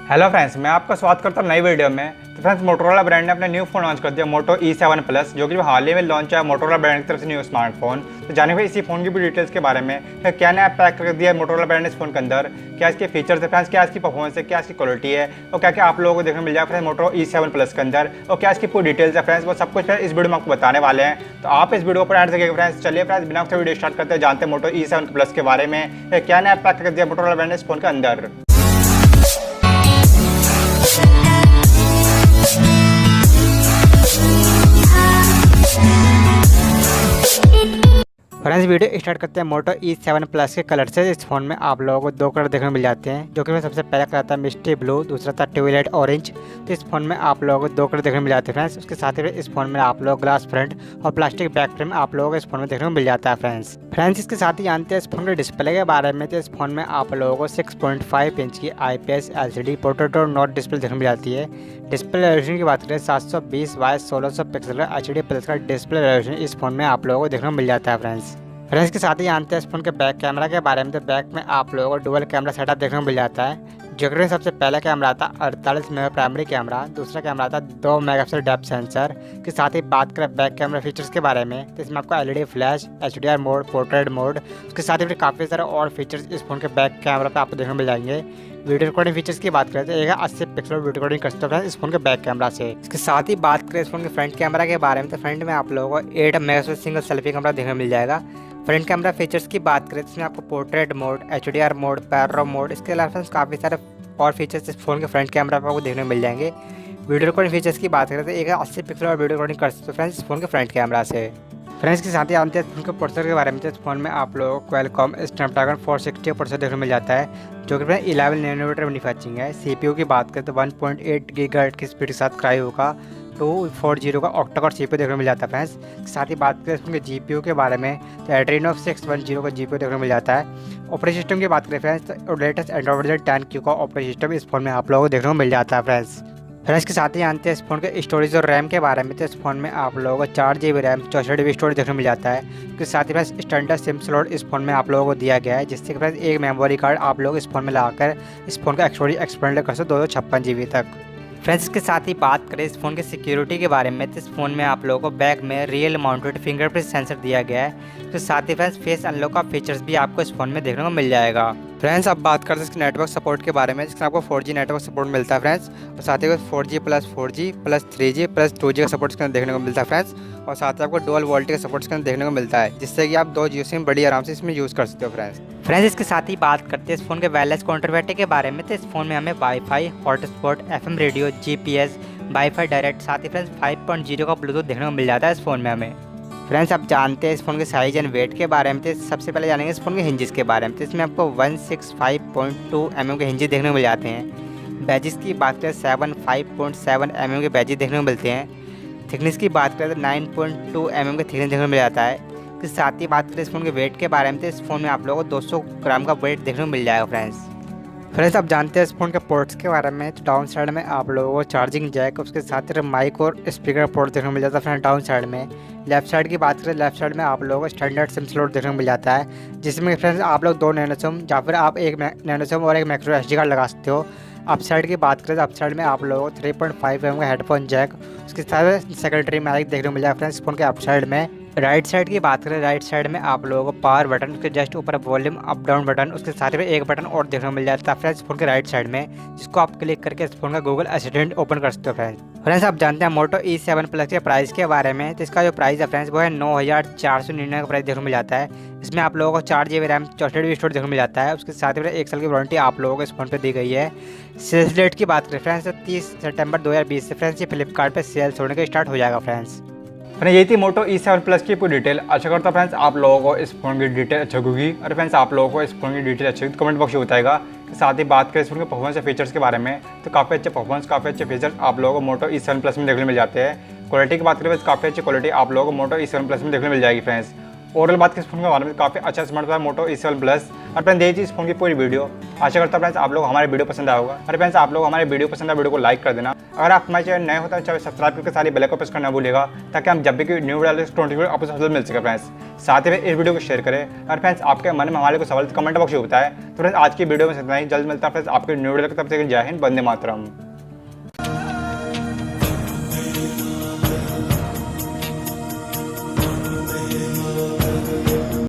Hello friends, मैं आपका स्वागत करता हूँ नई वीडियो में। तो फ्रेंड्स, मोटोरोला ब्रांड ने अपना न्यू फ़ोन लॉन्च कर दिया मोटो E7 प्लस, जो कि हाल ही में लॉन्च है मोटोरोला ब्रांड की तरफ से न्यू स्मार्टफोन। तो जाने भाई इसी फ़ोन की भी डिटेल्स के बारे में, क्या नया पैक कर दिया है मोटोरोला ब्रांड ने इस फोन के अंदर, क्या इसके फीचर्स है फ्रेंड्स, क्या इसकी परफॉर्मेंस है, क्या इसकी क्वालिटी है और क्या क्या आप लोगों को देखने मिल जाएगा फ्रेंड्स मोटो E7 प्लस के अंदर, और क्या इसकी पूरी डिटेल्स है फ्रेंड्स, वो सब कुछ इस वीडियो में आपको बताने वाले हैं। तो आप इस वीडियो पर ऐड सकेंगे फ्रेंड्स। चलिए फ्रेंड्स, बिना वीडियो स्टार्ट करते हैं, जानते हैं मोटो E7 प्लस के बारे में, क्या नया पैक कर दिया मोटोरोला ब्रांड ने इस फोन के अंदर। फ्रेंड्स, वीडियो स्टार्ट करते हैं मोटो E7 प्लस के कलर से। इस फोन में आप लोगों को दो कलर देखने को मिल जाते हैं, जो कि सबसे पहला कलर था मिस्टी ब्लू, दूसरा था ट्वाइलाइट ऑरेंज। तो इस फोन में आप लोगों को दो कलर देखने को मिल जाते हैं फ्रेंड्स। उसके साथ ही इस फोन में आप लोग ग्लास फ्रंट और प्लास्टिक बैक फ्रेम आप लोगों को इस फोन में देखने को मिल जाता है फ्रेंड्स। इसके साथ ही जानते हैं इस फोन के डिस्प्ले के बारे में। तो इस फोन में आप लोगों को 6.5 इंच की IPS LCD पोर्ट्रेट और नॉट डिस्प्ले देखने को मिल जाती है। डिस्प्ले रेजोल्यूशन की बात करें 720 बाय 1600 पिक्सल का HD प्लस का डिस्प्ले रेजोल्यूशन इस फोन में आप लोगों को देखने को मिल जाता है फ्रेंड्स के साथ ही जानते हैं इस फोन के बैक कैमरा के बारे में। तो बैक में आप लोगों को डुअल कैमरा सेटअप देखने को मिल जाता है, जो कि सबसे पहला कैमरा था 48 मेगा प्राइमरी कैमरा, दूसरा कैमरा था 2 मेगापिक्सल डेप्थ सेंसर। के साथ ही बात करें बैक कैमरा फीचर्स के बारे में, तो इसमें आपको LED flash, HDR mode, portrait mode, उसके साथ ही काफ़ी सारे और फीचर्स इस फोन के बैक कैमरा पे आपको देखने को मिल जाएंगे। वीडियो रिकॉर्डिंग फीचर्स की बात करें तो 80 पिक्सल वीडियो रिकॉर्डिंग कर सकते हैं इस फोन के बैक कैमरा से। इसके साथ ही बात करें इस फोन के फ्रंट कैमरा के बारे में, तो फ्रंट में आप लोगों को 8 मेगापिक्सल सिंगल सेल्फी कैमरा देखने को मिल जाएगा। फ्रंट कैमरा फीचर्स की बात करें तो इसमें आपको portrait mode, HDR mode, panorama mode, इसके अलावा काफ़ी सारे और फीचर्स इस फोन के फ्रंट कैमरा पर आपको देखने को मिल जाएंगे। वीडियो रिकॉर्डिंग फीचर्स की बात करें तो 80 पिक्सल और वीडियो रिकॉर्डिंग कर सकते हो फ्रेंड्स इस फोन के फ्रंट कैमरा से। फ्रेंड्स के साथ ही जानते हैं फोन के प्रोसेसर के बारे में। तो इस फोन में आप लोगों को Qualcomm स्नैपड्रैगन 460 प्रोसेसर देखने को मिल जाता है, जो कि 11 नैनोमीटर मैन्युफैक्चरिंग है। CPU की बात करें तो 1.8 गीगाहर्ट्ज़ की स्पीड के साथ क्रायो का 240 का ऑक्टा का CPU देखने को मिल जाता है फ्रेंड्स। साथ ही बात करें फोन के GPU के बारे में, तो Adreno 610 का GPU देखने को मिल जाता है। ऑपरेटिंग सिस्टम की बात करें फ्रेंड्स, तो लेटेस्ट एंड्रॉइड वर्जन 10Q का ऑपरेटिंग सिस्टम इस फोन में आप लोगों को देखने को मिल जाता है फ्रेंड्स के साथ ही जानते हैं इस फोन के स्टोरेज और रैम के बारे में। तो इस फोन में आप लोगों को 4 GB रैम 64 GB स्टोरेज देखने को मिल जाता है। उसके साथ ही फ्रेंड्स स्टैंडर्ड सिम स्लॉट इस फोन में आप लोगों को दिया गया है, जिससे कि फ्रेंड्स एक मेमोरी कार्ड आप लोग इस फोन में लगाकर इस फोन का स्टोरेज एक्सपेंड कर सकते 256 GB तक। फ्रेंड्स के साथ ही बात करें इस फोन के सिक्योरिटी के बारे में, तो इस फोन में आप लोगों को बैक में रियल माउंटेड फिंगरप्रिंट सेंसर दिया गया है। तो साथ ही फ्रेंड्स फेस अनलॉक का फीचर्स भी आपको इस फोन में देखने को मिल जाएगा। फ्रेंड्स अब बात करते हैं इसके नेटवर्क सपोर्ट के बारे में, जिसमें आपको 4G नेटवर्क सपोर्ट मिलता है फ्रेंड्स, और साथ ही 4G plus 4G plus 3G plus 2G का सपोर्ट इसके अंदर देखने को मिलता है फ्रेंड्स, और साथ ही आपको डुअल वोल्टी का सपोर्ट इसके अंदर देखने को मिलता है, जिससे कि आप 2 जियो सिम बड़ी आराम से इसमें यूज़ कर सकते हो फ्रेंड्स इसके साथ ही बात करते हैं इस फोन के वायरलेस कनेक्टिविटी के बारे में। तो इस फोन में हमें wifi, hotspot, FM radio, GPS, wifi direct, साथ ही फ्रेंड्स 5.0 का ब्लूटूथ देखने को मिल जाता है इस फोन में हमें। फ्रेंड्स अब जानते हैं इस फोन के साइज एंड वेट के बारे में। तो सबसे पहले जानेंगे इस फोन के हिंजेस के बारे में। तो इसमें आपको 165.2 mm के हिंजेस देखने को मिल जाते हैं। बैजेस की बात करें 75.7 mm के बैजेस देखने को मिलते हैं। थिकनेस की बात करें तो 9.2 mm का थिकनेस देखने को मिल जाता है। इसके साथ ही बात करें इस फोन के वेट के बारे में, तो इस फोन में आप लोगों को 200 ग्राम का वेट देखने को मिल जाएगा फ्रेंड्स अब जानते हैं इस फोन के पोर्ट्स के बारे में। तो डाउन साइड में आप लोगों को चार्जिंग जैक, उसके साथ ही माइक और स्पीकर पोर्ट देखने को मिल जाता है फ्रेंड्स डाउन साइड में। लेफ्ट साइड की बात करें, लेफ्ट साइड में आप लोगों को स्टैंडर्ड सिम स्लॉट देखने को मिल जाता है, जिसमें फ्रेंड्स आप लोग 2 नैनो सिम या फिर आप 1 नैनो सिम और 1 माइक्रो SD कार्ड लगा सकते हो। अप साइड की बात करें तो अप साइड में आप लोगों को 3.5 mm का हेडफोन जैक, उसके साथ सेकेंडरी माइक देखने को मिल जाएगा फ्रेंड्स फोन के अप साइड में। राइट साइड की बात करें, राइट साइड में आप लोगों को पावर बटन, उसके जस्ट ऊपर वॉल्यूम अप डाउन बटन, उसके साथ में एक बटन और देखने को मिल जाता है फ्रेंड्स फोन के राइट साइड में, जिसको आप क्लिक करके इस फोन का गूगल असिस्टेंट ओपन कर सकते हो फ्रेंड्स आप जानते हैं मोटो E7 प्लस के प्राइस के बारे में। तो इसका जो प्राइस है फ्रेंड्स वो है 9499 का प्राइस देखने को मिल जाता है। इसमें आप लोगों को 4 GB रैम 64 GB स्टोरेज देखने को मिल जाता है। उसके साथ ही 1 साल की वारंटी आप लोगों को इस फोन पे दी गई है। सेल्स डेट की बात करें फ्रेंड्स, 30 सितंबर 2020 से फ्रेंड्स ये फ्लिपकार्ट पे सेल्स होने के स्टार्ट हो जाएगा फ्रेंड्स यही थी मोटो E7 प्लस की पूरी डिटेल। आशा करता हूँ फ्रेंड्स आप लोगों को इस फोन की डिटेल अच्छी होगी, और फ्रेंड्स आप लोगों को इस फोन की डिटेल अच्छी होगी कमेंट बॉक्स में बताएगा। साथ ही बात करें इस फोन के परफॉर्मेंस या फीचर्स के बारे में, तो काफ़ी अच्छे परफॉर्मेंस, काफ़ी अच्छे फीचर्स आप लोगों को मोटो E7 प्लस में देखने मिल जाते हैं। क्वालिटी की बात करें तो काफ़ी अच्छी क्वालिटी आप लोगों को मोटो E7 प्लस में देखने मिल जाएगी फ्रेंड्स। ओवरऑल बात की इस फोन के बारे में काफ़ी अच्छा स्मार्टफोन मोटो E7 प्लस। और फ्रेंड्स यही थी इस फोन की पूरी वीडियो। आशा करता हूँ फ्रेंड्स आप लोग हमारे वीडियो पसंद आया होगा। और फ्रेंड्स आप लोग हमारे वीडियो पसंद आए वीडियो को लाइक कर देना। अगर आप हमारे चैनल नए होते हैं चाहे सब्सक्राइब करके सारी बेल को प्रेस करना भूलिएगा, ताकि हम जब भी कोई न्यू वीडियो नोटिफिकेशन आपको सबसे मिल सके। फ्रेंड्स साथ ही में इस वीडियो को शेयर करें। और फ्रेंड्स आपके मन में हमारे को सवाल कमेंट बॉक्स में बताएं। तो फ्रेंड्स आज की वीडियो में इतना ही, जल्द मिलता है फ्रेंड्स आपके न्यू वीडियो की तरफ से। जय हिंद, वंदे मातरम।